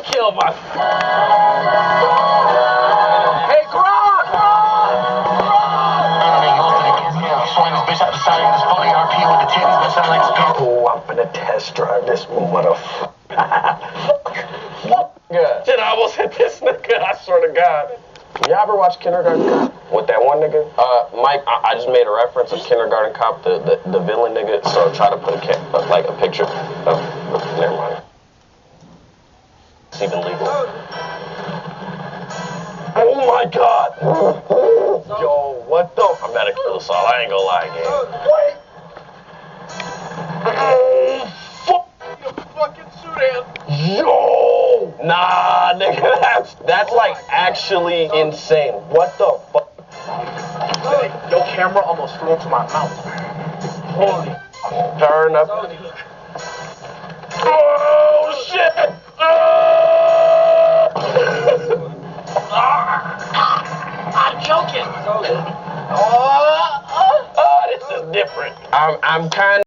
kill myself. Hey, Gron! Oh, I'm finna test drive this motherfucker. Good. Shit, I almost hit this nigga, I swear to God. Y'all ever watch Kindergarten Cop with that one nigga? Mike, I just made a reference of Kindergarten Cop, the villain nigga, so try to put a picture of, never mind. It's even legal. Oh my God! Yo, what the? I better kill us all, I ain't gonna lie again. Wait! Fucking Sudan! Yo! Nah, nigga, that's like actually insane. What the fuck? Your camera almost flew into my mouth. Holy. Turn up. Oh shit! I'm joking. Oh, this is different. I'm kind of.